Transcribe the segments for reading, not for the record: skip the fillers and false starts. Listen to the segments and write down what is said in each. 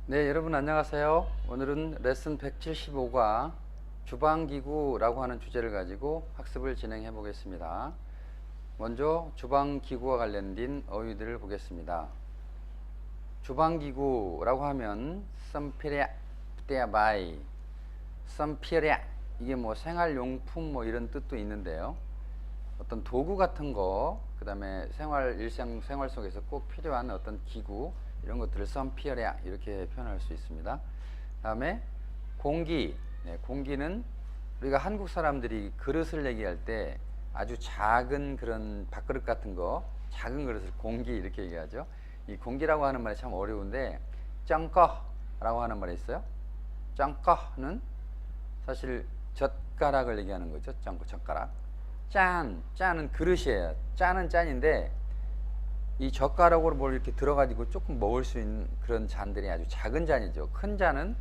네, 여러분 안녕하세요. 오늘은 레슨 175과 주방기구라고 하는 주제를 가지고 학습을 진행해 보겠습니다. 먼저 주방기구와 관련된 어휘들을 보겠습니다. 주방기구라고 하면 썸피랴, 떼아바이, 썸피랴, 이게 뭐 생활용품 뭐 이런 뜻도 있는데요. 어떤 도구 같은 거, 그 다음에 일상생활 속에서 꼭 필요한 어떤 기구, 이런 것들을 썸피어랴 이렇게 표현할 수 있습니다. 다음에 공기. 네, 공기는 우리가 한국 사람들이 그릇을 얘기할 때 아주 작은 그런 밥그릇 같은 거, 작은 그릇을 공기 이렇게 얘기하죠. 이 공기라고 하는 말이 참 어려운데, 짱꺼라고 하는 말이 있어요. 짱꺼는 사실 젓가락을 얘기하는 거죠. 짱꺼, 젓가락. 짠은 그릇이에요. 짠은 짠인데 이 젓가락으로 뭘 이렇게 들어가지고 조금 먹을 수 있는 그런 잔들이 아주 작은 잔이죠. 큰 잔은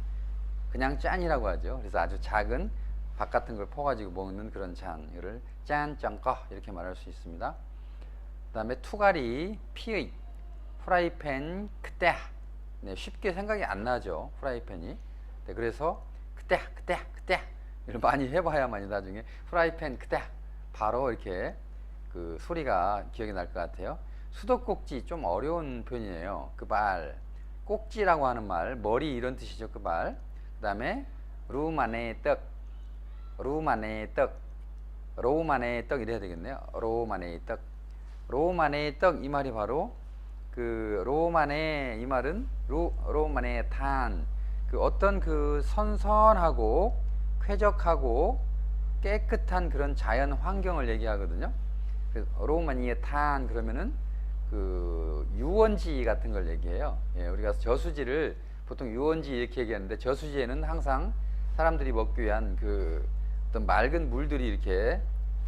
그냥 짠이라고 하죠. 그래서 아주 작은 밥 같은 걸 퍼가지고 먹는 그런 잔을 짠,짱꺼 이렇게 말할 수 있습니다. 그 다음에 투가리, 피의, 프라이팬, 그때. 네, 쉽게 생각이 안 나죠. 프라이팬이. 네, 그래서 그때 이걸 많이 해봐야만이 나중에 프라이팬 그때 바로 이렇게 그 소리가 기억이 날 것 같아요. 수도꼭지 좀 어려운 표현이에요. 그 말, 꼭지라고 하는 말, 머리 이런 뜻이죠. 그 말. 그 다음에 룸 안에 떡, 룸 안에 떡, 롬 안에 떡 이래야 되겠네요. 롬 안에 떡, 롬 안에 떡 이 말이 바로 그 롬 안에 이 말은 롬 안에 탄, 그 어떤 그 선선하고 쾌적하고 깨끗한 그런 자연 환경을 얘기하거든요. 롬 안에 탄 그러면은 그 유원지 같은 걸 얘기해요. 예, 우리가 저수지를 보통 유원지 이렇게 얘기하는데, 저수지에는 항상 사람들이 먹기 위한 그 어떤 맑은 물들이 이렇게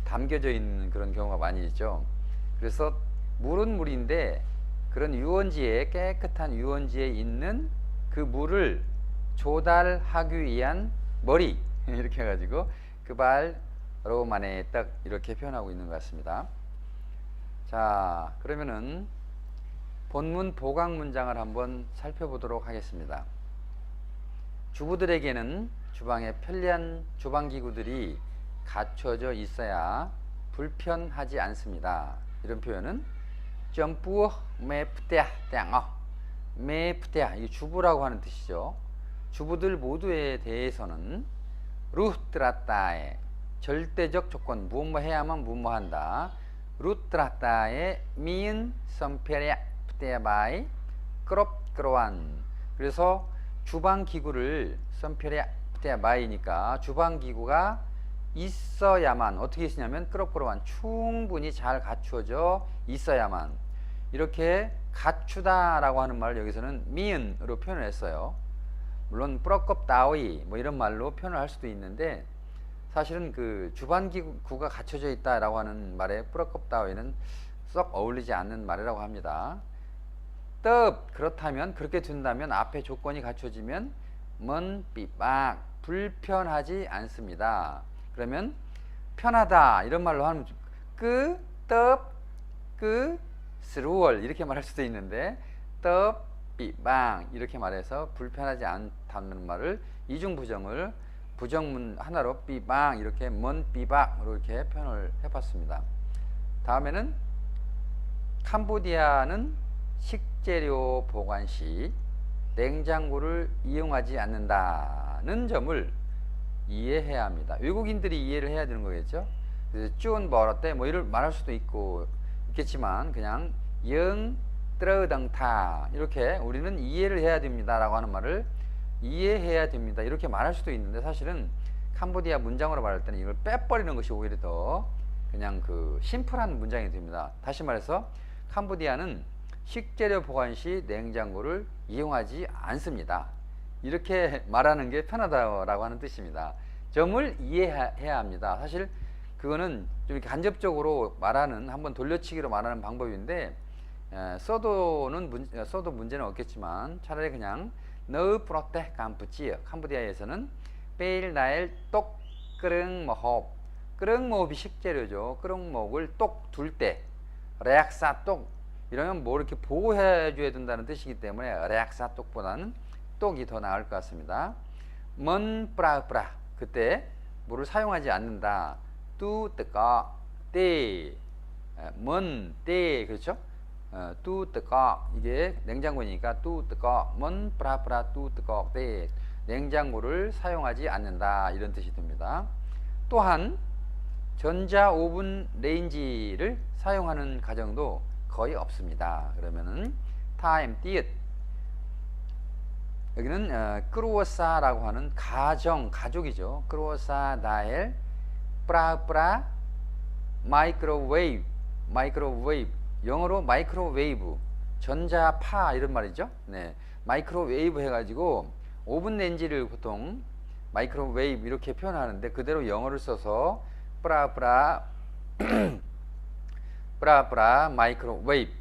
담겨져 있는 그런 경우가 많이 있죠. 그래서 물은 물인데 그런 유원지에, 깨끗한 유원지에 있는 그 물을 조달하기 위한 머리 이렇게 해가지고 그 발로 만의 떡 이렇게 표현하고 있는 것 같습니다. 자, 그러면은 본문 보강 문장을 한번 살펴보도록 하겠습니다. 주부들에게는 주방에 편리한 주방기구들이 갖춰져 있어야 불편하지 않습니다. 이런 표현은 점프 메프테아 땡어 메프테아, 이 주부라고 하는 뜻이죠. 주부들 모두에 대해서는 루트라타의 절대적 조건, 무엇 해야만 무엇 한다. 루트라타의 미은 선페랴 프테바이 크롭크로안. 그래서 주방기구를 선페랴 프테바이니까 주방기구가 있어야만, 어떻게 쓰냐면 크롭크로안, 충분히 잘 갖추어져 있어야만. 이렇게 갖추다 라고 하는 말을 여기서는 미은으로 표현을 했어요. 물론 뿌러껍다오이 뭐 이런 말로 표현을 할 수도 있는데, 사실은 그 주방기구가 갖춰져 있다라고 하는 말에 뿌러껍다오이는 썩 어울리지 않는 말이라고 합니다. 떡, 그렇다면, 그렇게 둔다면, 앞에 조건이 갖춰지면 먼 삐빡 불편하지 않습니다. 그러면 편하다 이런 말로 하면 스루얼 이렇게 말할 수도 있는데, 떡 삐빵 이렇게 말해서 불편하지 않다는 말을 이중부정을 부정문 하나로 삐빵 이렇게 먼 삐박으로 이렇게 표현을 해봤습니다. 다음에는 캄보디아는 식재료 보관 시 냉장고를 이용하지 않는다는 점을 이해해야 합니다. 외국인들이 이해를 해야 되는 거겠죠. 그래서 쭈온 버러때 뭐 이를 말할 수도 있겠지만 그냥 영 뜨러덩타 이렇게 우리는 이해를 해야 됩니다 라고 하는 말을 이해해야 됩니다 이렇게 말할 수도 있는데, 사실은 캄보디아 문장으로 말할 때는 이걸 빼버리는 것이 오히려 더 그냥 그 심플한 문장이 됩니다. 다시 말해서 캄보디아는 식재료 보관 시 냉장고를 이용하지 않습니다 이렇게 말하는 게 편하다라고 하는 뜻입니다. 점을 이해해야 합니다. 사실 그거는 좀 이렇게 간접적으로 말하는, 한번 돌려치기로 말하는 방법인데, 써도 문제는 없겠지만 차라리 그냥 너 프로테 캄푸치어, 캄보디아에서는 베일 나엘 똑 끄릉모홉, 끄릉모홉이 식재료죠. 끄릉목을 똑 둘 때 레악사 똑 이러면 뭐 이렇게 보호해 줘야 된다는 뜻이기 때문에 레악사 똑보다는 똑이 더 나을 것 같습니다. 먼 프라 그때 물을 사용하지 않는다. 뚜 뜨거 때 먼 때 그렇죠? 뚜 뜨거 이게 냉장고니까 뚜 뜨거 먼 프라 뚜 뜨거 때 냉장고를 사용하지 않는다 이런 뜻이 됩니다. 또한 전자 오븐 레인지를 사용하는 가정도 거의 없습니다. 그러면은 타임 띠읕 여기는 크루어사라고 하는 가족이죠. 크루어사 다엘 프라 마이크로웨이브 영어로 마이크로웨이브 전자파 이런 말이죠. 네, 마이크로웨이브 해가지고 오븐 렌지를 보통 마이크로웨이브 이렇게 표현하는데 그대로 영어를 써서 프라 마이크로웨이브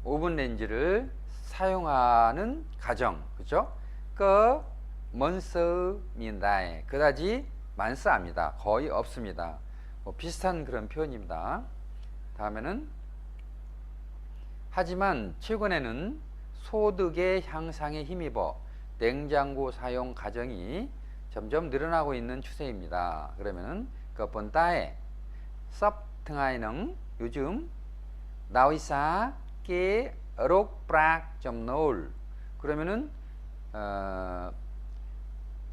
오븐 렌지를 사용하는 가정 그죠? 그 먼스민다에 그다지 많습니다. 거의 없습니다. 뭐 비슷한 그런 표현입니다. 다음에는 하지만 최근에는 소득의 향상에 힘입어 냉장고 사용 가정이 점점 늘어나고 있는 추세입니다. 그러면은 그 번따에 섭 등하이는 요즘 나위사 께 록프락 점 노을 그러면은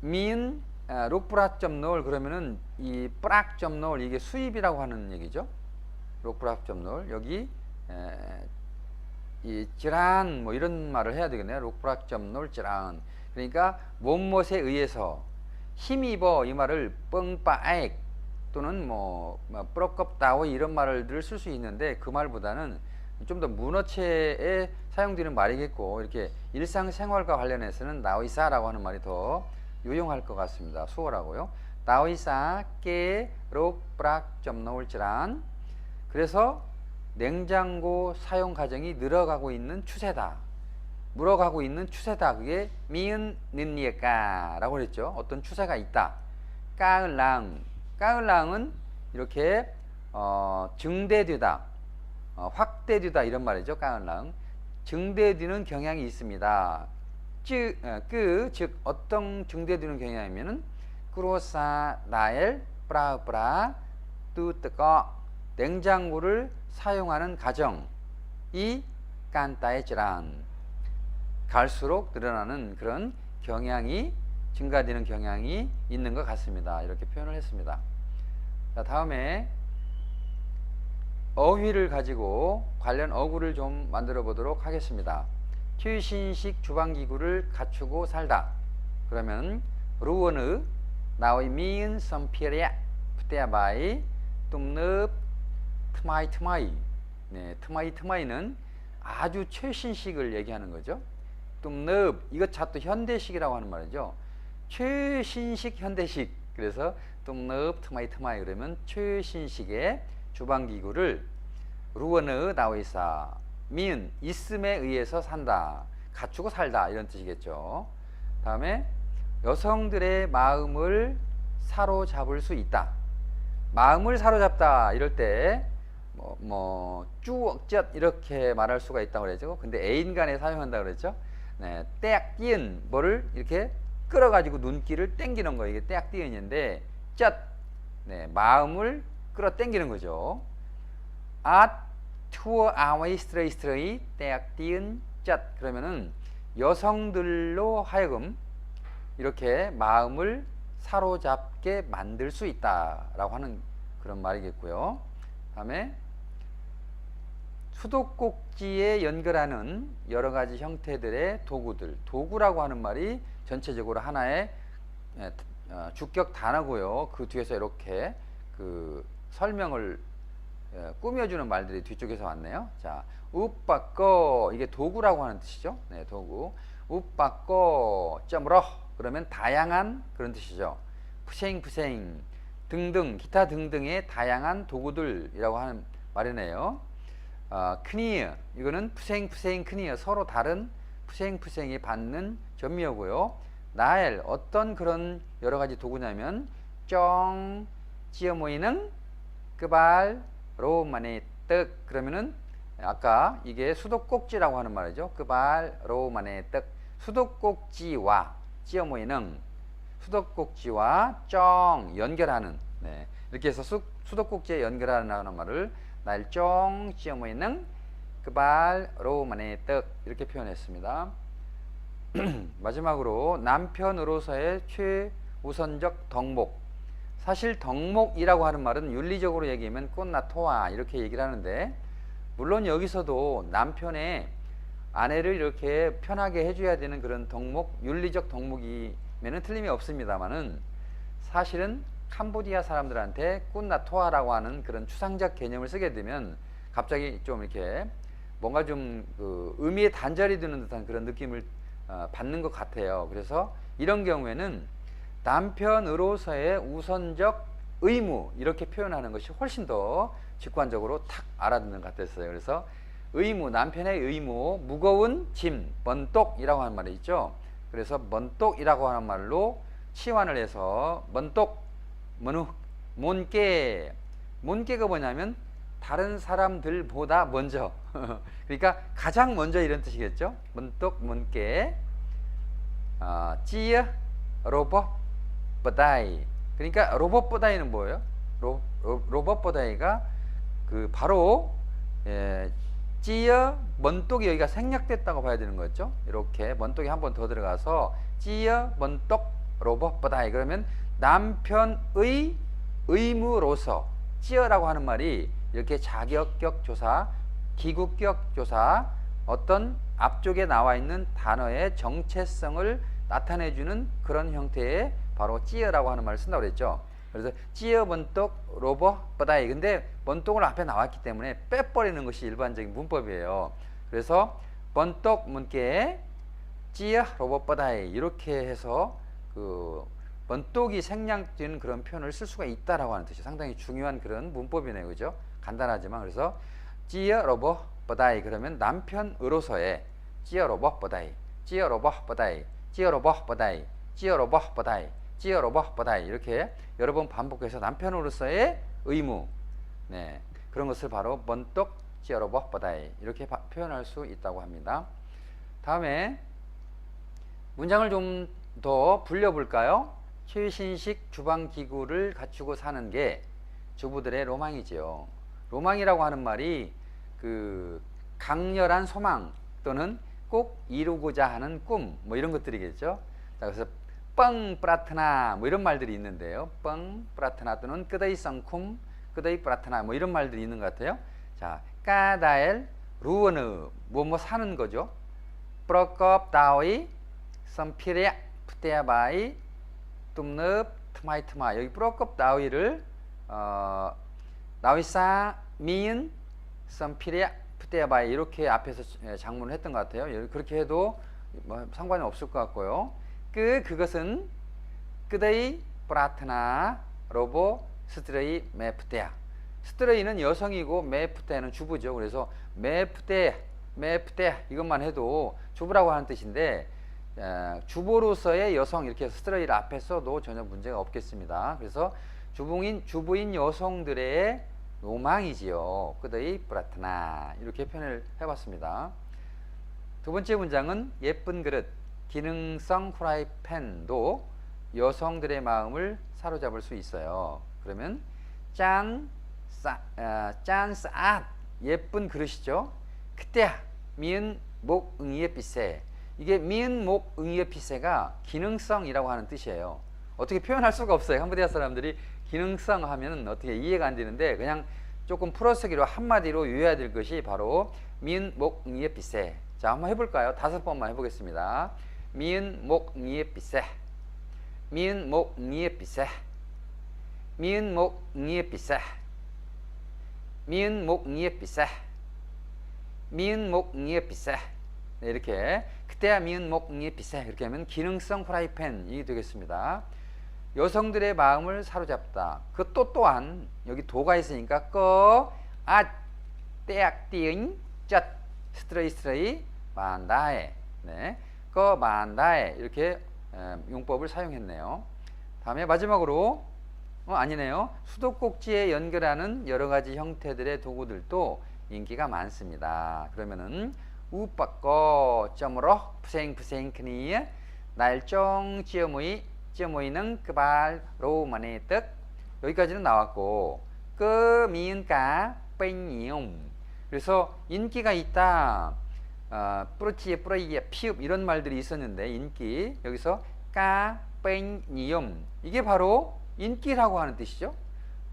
민 록프락 점 노을 그러면은 이 프락 점 노을 이게 수입이라고 하는 얘기죠. 록프락 점 노을 여기 이 지란 뭐 이런 말을 해야 되겠네요. 록프락 점 노을 지란 그러니까 몸못에 의해서 힘입어 이 말을 뻥빠액 또는 뭐 뿌럭겁다오 이런 말을 쓸 수 있는데 그 말보다는 좀 더 문어체에 사용되는 말이겠고 이렇게 일상생활과 관련해서는 나위사라고 하는 말이 더 유용할 것 같습니다. 수어라고요. 나위사 깨 록브락 점 넣을지란 그래서 냉장고 사용 가정이 늘어가고 있는 추세다. 물어가고 있는 추세다. 그게 미은 는예까라고 그랬죠. 어떤 추세가 있다. 까을랑은 이렇게 증대되다. 확대되다 이런 말이죠. 까을랑 증대되는 경향이 있습니다. 즉 어떤 증대되는 경향이면은 크로사 나엘 프라프라 뚜뜨거 냉장고를 사용하는 가정이 깐따에지란 갈수록 늘어나는 그런 경향이 증가되는 경향이 있는 것 같습니다. 이렇게 표현을 했습니다. 자, 다음에 어휘를 가지고 관련 어구를 좀 만들어 보도록 하겠습니다. 최신식 주방기구를 갖추고 살다. 그러면 루어느 나의 미은 선피랴 푸테아바이 뚱늪 트마이 네, 트마이는 아주 최신식을 얘기하는 거죠. 뚱늪 이거 차또 현대식이라고 하는 말이죠. 최신식 현대식 그래서 뚱늪 트마이 그러면 최신식의 주방기구를 루어느 나위사 미은 있음에 의해서 산다 갖추고 살다 이런 뜻이겠죠. 다음에 여성들의 마음을 사로잡을 수 있다. 마음을 사로잡다 이럴 때 쭈억젓 이렇게 말할 수가 있다고 그랬죠. 근데 애인 간에 사용한다고 그랬죠. 네, 떼악 띄은 뭐를 이렇게 끌어가지고 눈길을 땡기는 거 이게 떼악 띄은인데 젓 네, 마음을 끌어 당기는 거죠. 투어 아웨이 스트레이 떼악 띄은 젓 그러면은 여성들로 하여금 이렇게 마음을 사로잡게 만들 수 있다라고 하는 그런 말이겠고요. 다음에 수도꼭지에 연결하는 여러 가지 형태들의 도구들 도구라고 하는 말이 전체적으로 하나의 주격 단어고요. 그 뒤에서 이렇게 그 설명을 꾸며주는 말들이 뒤쪽에서 왔네요. 자, 우빠꺼 이게 도구라고 하는 뜻이죠. 네, 도구. 우빠꺼 점으로 그러면 다양한 그런 뜻이죠. 푸생 등등 기타 등등의 다양한 도구들이라고 하는 말이네요. 크니어 이거는 푸생 크니어 서로 다른 푸생이 받는 전미어고요. 나엘 어떤 그런 여러 가지 도구냐면 쩡 찌어 모이는 끄발 로마네 떡 그러면은 아까 이게 수도꼭지라고 하는 말이죠. 끄발 로마네 떡 수도꼭지와 찌어 모이는 수도꼭지와 쩡 연결하는 네. 이렇게 해서 수도꼭지에 연결하는 말을 날 쫑 찌어 모이는 그발로 만의 떡 이렇게 표현했습니다. 마지막으로 남편으로서의 최우선적 덕목. 사실 덕목이라고 하는 말은 윤리적으로 얘기하면 꽃나 토아 이렇게 얘기를 하는데, 물론 여기서도 남편의 아내를 이렇게 편하게 해줘야 되는 그런 덕목, 윤리적 덕목이면은 틀림이 없습니다만은, 사실은 캄보디아 사람들한테 꽃나 토아라고 하는 그런 추상적 개념을 쓰게 되면 갑자기 좀 이렇게 뭔가 좀 그 의미에 단절이 되는 듯한 그런 느낌을 받는 것 같아요. 그래서 이런 경우에는 남편으로서의 우선적 의무 이렇게 표현하는 것이 훨씬 더 직관적으로 탁 알아듣는 것 같았어요. 그래서 의무, 남편의 의무, 무거운 짐, 먼똑이라고 하는 말이 있죠. 그래서 먼똑이라고 하는 말로 치환을 해서 먼똑, 몬깨, 몬깨가 뭐냐면 다른 사람들보다 먼저 그러니까 가장 먼저 이런 뜻이겠죠. 먼똑, 몬깨, 찌어, 로봇, 버다이. 그러니까 로봇 버다이는 뭐예요? 로봇 버다이가 그 바로 찌어 먼똑이 여기가 생략됐다고 봐야 되는 거죠. 이렇게 먼똑이 한 번 더 들어가서 찌어 먼똑 로봇 버다이. 그러면 남편의 의무로서 찌어라고 하는 말이 이렇게 자격격 조사, 기구격 조사, 어떤 앞쪽에 나와 있는 단어의 정체성을 나타내주는 그런 형태의 바로 찌어라고 하는 말을 쓴다고 그랬죠. 그래서 찌어 번똑 로버 버다이. 근데 번똑을 앞에 나왔기 때문에 빼버리는 것이 일반적인 문법이에요. 그래서 번똑 문께 찌어 로버 버다이 이렇게 해서 그 번똑이 생략되는 그런 표현을 쓸 수가 있다라고 하는 뜻이 상당히 중요한 그런 문법이네요. 그죠? 간단하지만 그래서 찌어 로버 버다이 그러면 남편으로서의 찌어 로버 버다이, 찌어 로버 버다이, 찌어 로버 버다이, 찌어 로버 버다이, 찌어 로버 버다이 이렇게 여러 번 반복해서 남편으로서의 의무, 네, 그런 것을 바로 번똑 찌어 로버 버다이 이렇게 표현할 수 있다고 합니다. 다음에 문장을 좀 더 불려볼까요? 최신식 주방기구를 갖추고 사는 게 주부들의 로망이지요. 로망이라고 하는 말이 그 강렬한 소망 또는 꼭 이루고자 하는 꿈 뭐 이런 것들이겠죠. 자, 그래서 뻥 프라트나 뭐 이런 말들이 있는데요. 뻥 프라트나 또는 끄더이 썽쿰 끄더이 프라트나 뭐 이런 말들이 있는 것 같아요. 자, 까다엘 루어느 뭐 사는 거죠. 프로컵 다오이 썸피레 푸테아바이 뚱늪 트마이트마. 여기 프로컵 다오이를 나위사 미은 썸피레 푸테아바이 이렇게 앞에서 장문을 했던 것 같아요. 그렇게 해도 뭐 상관이 없을 것 같고요. 그것은 끄더이 프라트나 로보 스트레이 메프테아. 스트레이는 여성이고 메프테는 주부죠. 그래서 메프테 이것만 해도 주부라고 하는 뜻인데 주부로서의 여성 이렇게 해서 스트레이를 앞에 써도 전혀 문제가 없겠습니다. 그래서 주부인 여성들의 로망이지요. 끄더이 프라트나 이렇게 표현을 해봤습니다. 두 번째 문장은 예쁜 그릇, 기능성 프라이팬도 여성들의 마음을 사로잡을 수 있어요. 그러면 짠 싸앗 예쁜 그릇이죠. 그때야 미은 목 응이의 빛에. 이게 미은 목 응이의 빛에가 기능성이라고 하는 뜻이에요. 어떻게 표현할 수가 없어요. 캄보디아 사람들이 기능성 하면 어떻게 이해가 안 되는데 그냥 조금 풀어쓰기로 한마디로 유해야 될 것이 바로 미은 목 응이의 빛에. 자, 한번 해볼까요? 5번만 해보겠습니다. 미은 목 응이의 빛에, 미은 목 응이의 빛에, 미은 목 응이의 빛에, 미은 목 응이의 빛에, 미은 목 응이의 빛에. 네, 이렇게 그때야 미은 목 응이의 빛에 이렇게 하면 기능성 프라이팬이 되겠습니다. 여성들의 마음을 사로잡다. 그 또한 여기 도가 있으니까 떼악 띠잉 쩌 스트레이 만다에. 네, 만다에 이렇게 용법을 사용했네요. 다음에 마지막으로 아니네요. 수도꼭지에 연결하는 여러 가지 형태들의 도구들도 인기가 많습니다. 그러면은 우빠꺼 점으로 부생 크니 날정 찌어모이는 그발로 만의 뜻 여기까지는 나왔고 그 미은가 뺑이용 그래서 인기가 있다 뿌르치에 뿌라이에 피읍 이런 말들이 있었는데 인기 여기서 까 뺑이용 이게 바로 인기라고 하는 뜻이죠.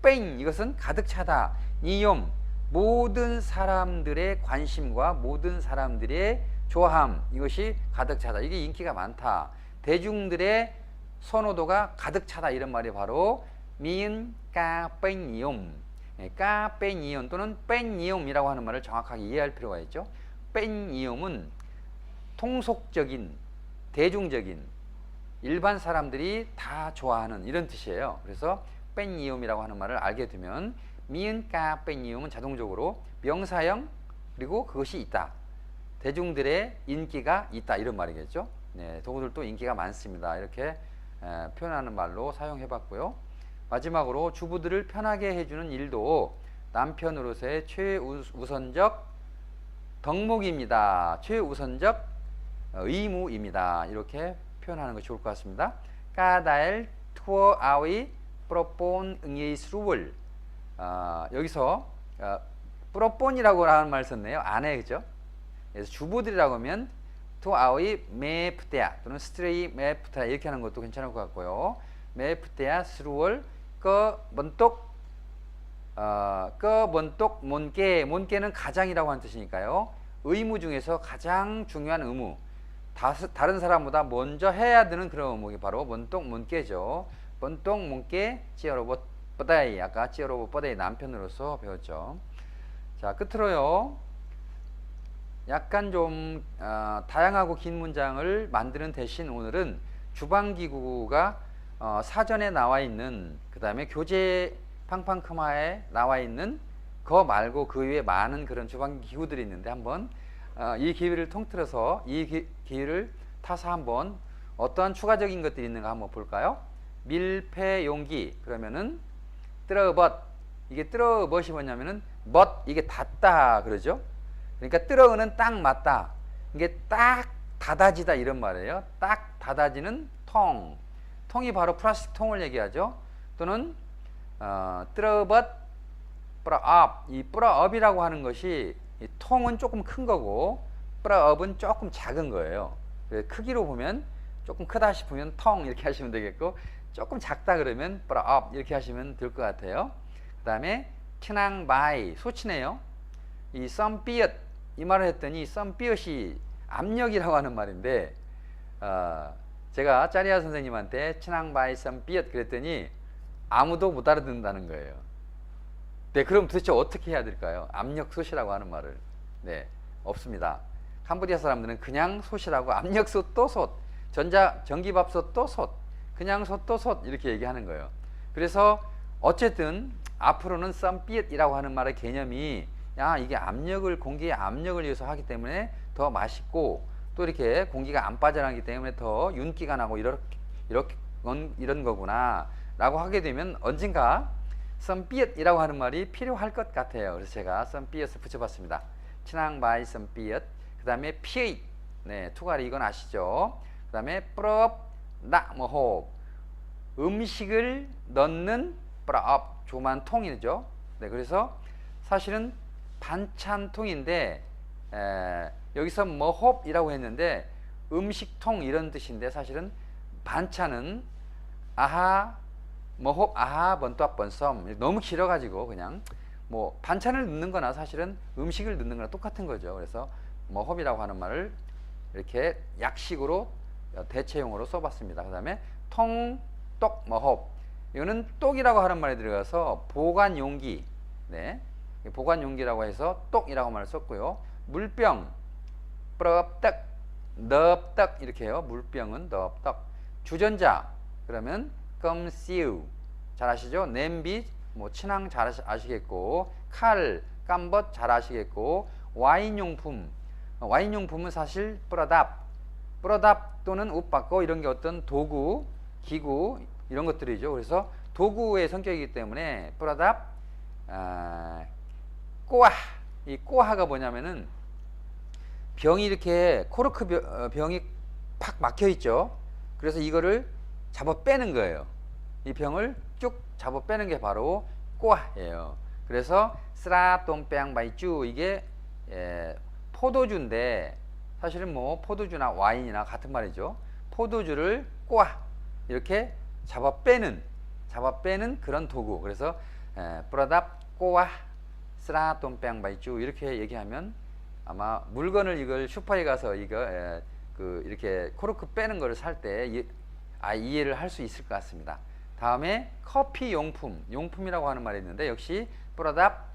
뺑 이것은 가득 차다. 니용 모든 사람들의 관심과 모든 사람들의 좋아함 이것이 가득 차다. 이게 인기가 많다. 대중들의 선호도가 가득 차다. 이런 말이 바로 미은 까뺑이옴 까뺑이옴 또는 뺑이옴이라고 하는 말을 정확하게 이해할 필요가 있죠. 뺑이옴은 통속적인 대중적인 일반 사람들이 다 좋아하는 이런 뜻이에요. 그래서 뺑이옴이라고 하는 말을 알게 되면 미은까 뺑이옴은 자동적으로 명사형 그리고 그것이 있다. 대중들의 인기가 있다 이런 말이겠죠. 네, 도구들도 인기가 많습니다. 이렇게 표현하는 말로 사용해 봤고요. 마지막으로 주부들을 편하게 해주는 일도 남편으로서의 최우선적 덕목입니다. 최우선적 의무입니다. 이렇게 표현하는 것이 좋을 것 같습니다. 까다엘 투어 아위 프로폰 응예스루월 여기서 프로폰이라고 하는 말 썼네요. 아내 그죠? 그래서 주부들이라고 하면 투 아위 메프테야 또는 스트레이 메프테야 이렇게 하는 것도 괜찮을 것 같고요. 메프테야 스루월 그 번똑 몬게는 가장이라고 하는 뜻이니까요. 의무 중에서 가장 중요한 의무 다른 사람보다 먼저 해야 되는 그런 의무가 바로 번똑 몬게죠. 번똑 몬게 찌어로버 뻗다이 아까 찌어로버 뻗다이 남편으로서 배웠죠. 자 끝으로요. 약간 좀 다양하고 긴 문장을 만드는 대신 오늘은 주방기구가 사전에 나와 있는 그 다음에 교재 팡팡크마에 나와 있는 거 말고 그 외에 많은 그런 주방기구들이 있는데 한번 이 기회를 통틀어서 이 기회를 타서 한번 어떠한 추가적인 것들이 있는가 한번 볼까요? 밀폐용기 그러면은 뜨러벗 이게 뜨러벗이 뭐냐면은 멋 이게 닿다 그러죠. 그러니까 뜨러우는 딱 맞다 이게 딱 닫아지다 이런 말이에요. 딱 닫아지는 통이 바로 플라스틱 통을 얘기하죠. 또는 뜨러벗 뿌라업 이 뿌라업이라고 하는 것이 이 통은 조금 큰 거고 뿌라업은 조금 작은 거예요. 그래서 크기로 보면 조금 크다 싶으면 통 이렇게 하시면 되겠고 조금 작다 그러면 뿌라업 이렇게 하시면 될 것 같아요. 그 다음에 친앙바이 소치네요. 이 썸삐엇 이 말을 했더니 썸삐엇이 압력이라고 하는 말인데 제가 짜리아 선생님한테 친앙바이 썸삐엇 그랬더니 아무도 못 알아듣는다는 거예요. 네, 그럼 도대체 어떻게 해야 될까요? 압력솥이라고 하는 말을. 네, 없습니다. 캄보디아 사람들은 그냥 솥이라고 압력솥 또 솥, 전기밥솥 또 솥, 그냥 솥 또 솥 이렇게 얘기하는 거예요. 그래서 어쨌든 앞으로는 썸삐엇이라고 하는 말의 개념이 이게 공기의 압력을 위해서 하기 때문에 더 맛있고 또 이렇게 공기가 안 빠져나가기 때문에 더 윤기가 나고 이런 거구나 라고 하게 되면 언젠가 썸삐엇이라고 하는 말이 필요할 것 같아요. 그래서 제가 썸삐엇을 붙여봤습니다. 친앙바이 썸삐엇 그 다음에 피의 네, 투가리 이건 아시죠? 그 다음에 뿌럽 나머호 음식을 넣는 뿌럽 조만 통이죠. 네, 그래서 사실은 반찬통인데 여기서 머홉이라고 했는데 음식통 이런 뜻인데 사실은 반찬은 아하 머홉 아하 번ጧ 번썸 너무 길어가지고 그냥 뭐 반찬을 넣는 거나 사실은 음식을 넣는 거나 똑같은 거죠. 그래서 머홉이라고 하는 말을 이렇게 약식으로 대체용으로 써봤습니다. 그 다음에 통똑 머홉 이거는 똑이라고 하는 말이 들어가서 보관용기 네, 보관용기라고 해서 똑이라고 말을 썼고요. 물병 뿌럽떡 넙떡 이렇게 해요. 물병은 넙떡 주전자 그러면 껌씨우 잘 아시죠? 냄비 뭐 친황 잘 아시겠고 칼 깜벗 잘 아시겠고 와인용품은 사실 뿌라답 또는 옷바꿔 이런 게 어떤 도구 기구 이런 것들이죠. 그래서 도구의 성격이기 때문에 뿌라답 꼬아 이 꼬아가 뭐냐면은 병이 이렇게 코르크 병이 팍 막혀 있죠. 그래서 이거를 잡아 빼는 거예요. 이 병을 쭉 잡아 빼는 게 바로 꼬아예요. 그래서 쓰라똥뺑 바이쭈 이게 포도주인데 사실은 뭐 포도주나 와인이나 같은 말이죠. 포도주를 꼬아 이렇게 잡아 빼는 그런 도구. 그래서 뿌라답 꼬아 쓰라똥뺑 바이쭈 이렇게 얘기하면 아마 물건을 이걸 슈퍼에 가서 이거 이렇게 코르크 빼는 거를 살 때 이해를 할 수 있을 것 같습니다. 다음에 커피 용품이라고 하는 말이 있는데 역시 뿌라답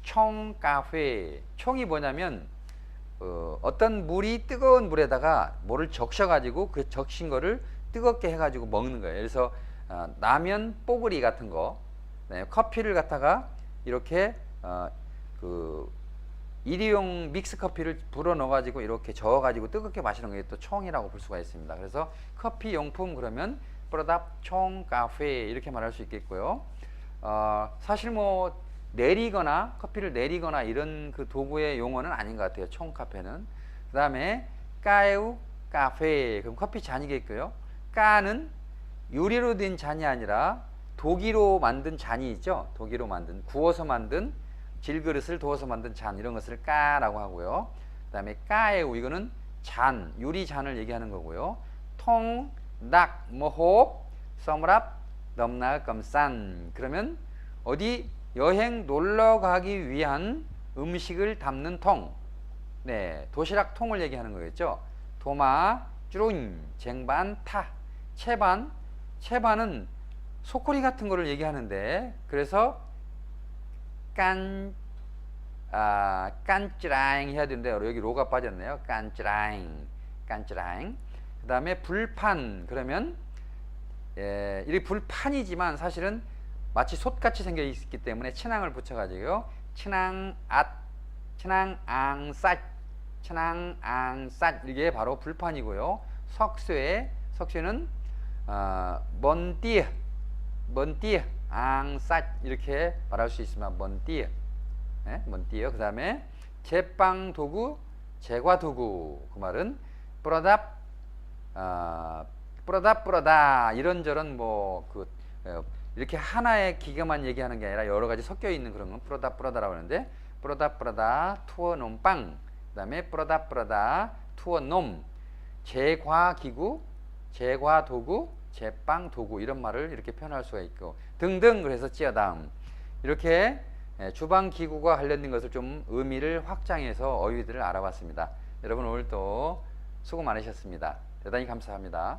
총 카페. 총이 뭐냐면 어떤 물이 뜨거운 물에다가 뭐를 적셔가지고 그 적신 거를 뜨겁게 해가지고 먹는 거예요. 그래서 라면 뽀글이 같은 거, 네, 커피를 갖다가 이렇게 일회용 믹스 커피를 불어 넣어가지고 이렇게 저어가지고 뜨겁게 마시는 게 또 총이라고 볼 수가 있습니다. 그래서 커피 용품 그러면 뿌라답 총 카페 이렇게 말할 수 있겠고요. 사실 뭐 내리거나 커피를 내리거나 이런 그 도구의 용어는 아닌 것 같아요. 총 카페는. 그 다음에 까에우 카페 그럼 커피 잔이겠고요. 까는 유리로 된 잔이 아니라 도기로 만든 잔이 있죠. 도기로 만든 구워서 만든 질그릇을 도워서 만든 잔 이런 것을 까라고 하고요. 그 다음에 까에우 이거는 잔 유리 잔을 얘기하는 거고요. 통 낙 모홉 서므랍 넘나 검산 그러면 어디 여행 놀러 가기 위한 음식을 담는 통, 네, 도시락 통을 얘기하는 거겠죠. 도마, 쭈룬, 쟁반, 타, 채반은 소쿠리 같은 거를 얘기하는데 그래서 깐찌라잉 해야 되는데 여기 로가 빠졌네요. 깐찌라잉. 그 다음에 불판 그러면 이게 불판이지만 사실은 마치 솥같이 생겨 있기 때문에 친앙을 붙여가지고요. 친앙앙삿 이게 바로 불판이고요. 석쇠는 먼띠 앙삿 이렇게 말할 수 있으면 먼띠 먼띠요. 그 다음에 제빵 도구, 제과 도구 그 말은 뿌라다 이런저런 뭐 이렇게 하나의 기계만 얘기하는 게 아니라 여러 가지 섞여 있는 그런 건 뿌라다라고 하는데 뿌라다 투어 놈빵 그 다음에 뿌라다 투어 놈 제과 기구, 제과 도구, 제빵 도구 이런 말을 이렇게 표현할 수가 있고 등등 그래서 찌어다음 이렇게 주방 기구가 관련된 것을 좀 의미를 확장해서 어휘들을 알아봤습니다. 여러분 오늘도 수고 많으셨습니다. 대단히 감사합니다.